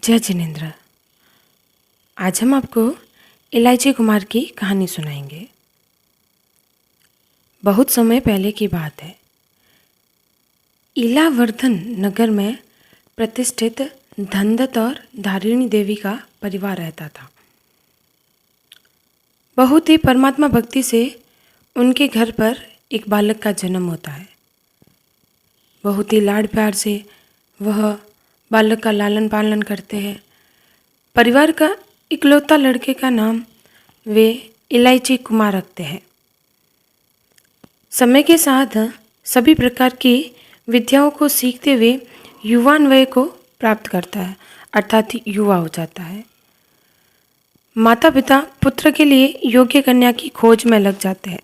जय जिनेन्द्र। आज हम आपको इलायची कुमार की कहानी सुनाएंगे। बहुत समय पहले की बात है। इलावर्धन नगर में प्रतिष्ठित धनदत्त और धारिणी देवी का परिवार रहता था। बहुत ही परमात्मा भक्ति से उनके घर पर एक बालक का जन्म होता है। बहुत ही लाड़ प्यार से वह बालक का लालन पालन करते हैं। परिवार का इकलौता लड़के का नाम वे इलायची कुमार रखते हैं। समय के साथ सभी प्रकार की विद्याओं को सीखते हुए युवान वय को प्राप्त करता है, अर्थात युवा हो जाता है। माता पिता पुत्र के लिए योग्य कन्या की खोज में लग जाते हैं,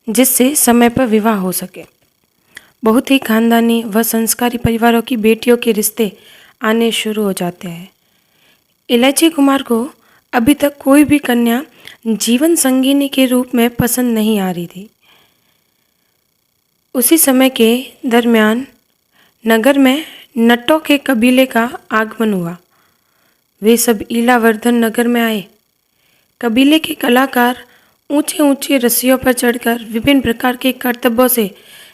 जिससे समय पर विवाह हो सके। बहुत ही खानदानी व संस्कारी परिवारों की बेटियों के रिश्ते आने शुरू हो जाते हैं। इलायची कुमार को अभी तक कोई भी कन्या जीवन संगिनी के रूप में पसंद नहीं आ रही थी। उसी समय के दरमियान नगर में नट्टों के कबीले का आगमन हुआ। वे सब इलावर्धन नगर में आए। कबीले के कलाकार ऊंचे ऊंचे रस्सियों पर चढ़कर विभिन्न प्रकार के करतबों से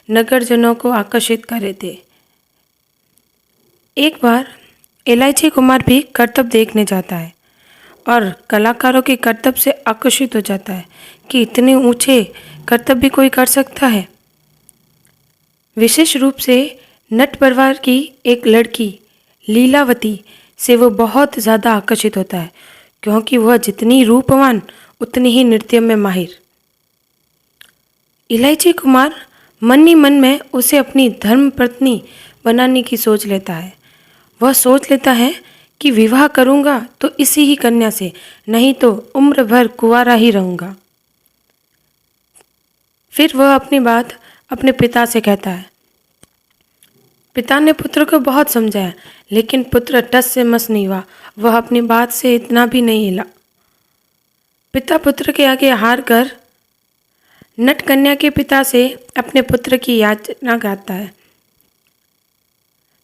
नगरजनों को आकर्षित कर रहे थे। एक बार इलायची कुमार भी करतब देखने जाता है और कलाकारों के करतब से आकर्षित हो जाता है कि इतने ऊंचे करतब भी कोई कर सकता है। विशेष रूप से नट परिवार की एक लड़की लीलावती से वो बहुत ज़्यादा आकर्षित होता है, क्योंकि वह जितनी रूपवान उतनी ही नृत्य में माहिर। इलायची कुमार मन ही मन में उसे अपनी धर्म पत्नी बनाने की सोच लेता है। वह सोच लेता है कि विवाह करूंगा तो इसी ही कन्या से, नहीं तो उम्र भर कुंवारा ही रहूंगा। फिर वह अपनी बात अपने पिता से कहता है। पिता ने पुत्र को बहुत समझाया, लेकिन पुत्र टस से मस नहीं हुआ। वह अपनी बात से इतना भी नहीं हिला। पिता पुत्र के आगे हार कर नट कन्या के पिता से अपने पुत्र की याचना करता है।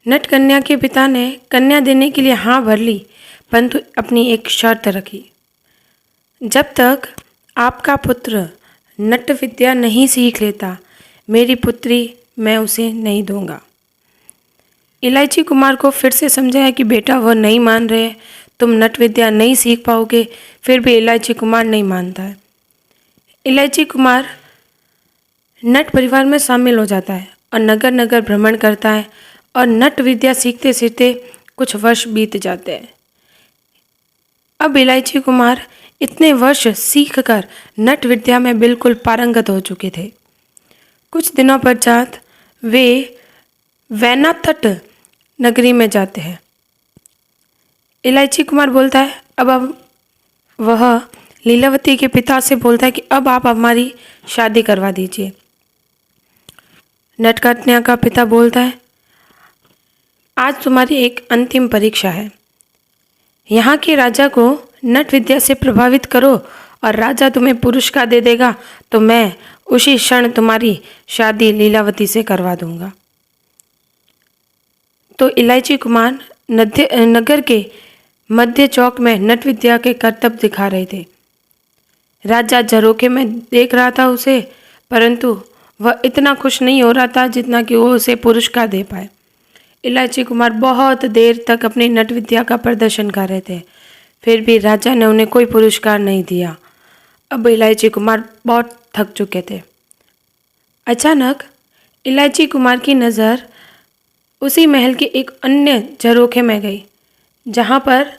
नट कन्या के पिता ने कन्या देने के लिए हाँ भर ली, परंतु अपनी एक शर्त रखी। जब तक आपका पुत्र नट विद्या नहीं सीख लेता, मेरी पुत्री मैं उसे नहीं दूंगा। इलायची कुमार को फिर से समझाया कि बेटा वह नहीं मान रहे, तुम नट विद्या नहीं सीख पाओगे। फिर भी इलायची कुमार नहीं मानता है। इलायची कुमार नट परिवार में शामिल हो जाता है और नगर नगर भ्रमण करता है और नट विद्या सीखते सीखते कुछ वर्ष बीत जाते हैं। अब इलायची कुमार इतने वर्ष सीखकर नट विद्या में बिल्कुल पारंगत हो चुके थे। कुछ दिनों पश्चात वे वैनातट नगरी में जाते हैं। इलायची कुमार बोलता है अब वह लीलावती के पिता से बोलता है कि अब आप हमारी शादी करवा दीजिए। नट कन्या का पिता बोलता है आज तुम्हारी एक अंतिम परीक्षा है। यहाँ के राजा को नट विद्या से प्रभावित करो और राजा तुम्हें पुरस्कार दे देगा तो मैं उसी क्षण तुम्हारी शादी लीलावती से करवा दूंगा। तो इलायची कुमार नगर के मध्य चौक में नट विद्या के करतब दिखा रहे थे। राजा झरोखे में देख रहा था उसे, परंतु वह इतना खुश नहीं हो रहा था जितना कि वो उसे पुरस्कार दे पाए। इलायची कुमार बहुत देर तक अपनी नट विद्या का प्रदर्शन कर रहे थे, फिर भी राजा ने उन्हें कोई पुरस्कार नहीं दिया। अब इलायची कुमार बहुत थक चुके थे। अचानक इलायची कुमार की नज़र उसी महल के एक अन्य झरोखे में गई, जहाँ पर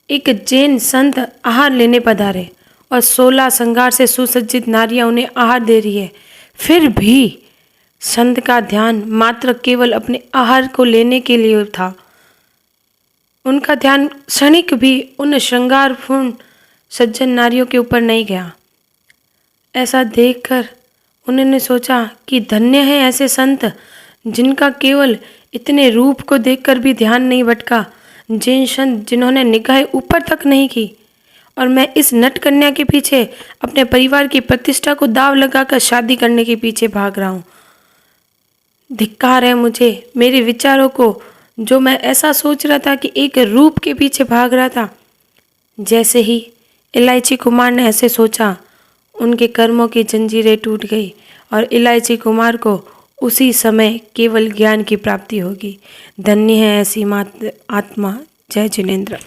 एक जैन संत आहार लेने पधारे और 16 श्रृंगार से सुसज्जित नारियां उन्हें आहार दे रही है। फिर भी संत का ध्यान मात्र केवल अपने आहार को लेने के लिए था। उनका ध्यान क्षणिक भी उन श्रृंगारपूर्ण सज्जन नारियों के ऊपर नहीं गया। ऐसा देखकर उन्होंने सोचा कि धन्य है ऐसे संत जिनका केवल इतने रूप को देखकर भी ध्यान नहीं भटका, जैन संत जिन्होंने निगाहें ऊपर तक नहीं की। और मैं इस नट कन्या के पीछे अपने परिवार की प्रतिष्ठा को दाव लगाकर शादी करने के पीछे भाग रहा हूँ। धिक्कार है मुझे, मेरे विचारों को जो मैं ऐसा सोच रहा था कि एक रूप के पीछे भाग रहा था। जैसे ही इलायची कुमार ने ऐसे सोचा, उनके कर्मों की जंजीरें टूट गई और इलायची कुमार को उसी समय केवल ज्ञान की प्राप्ति होगी। धन्य है ऐसी आत्मा। जय जिनेंद्र।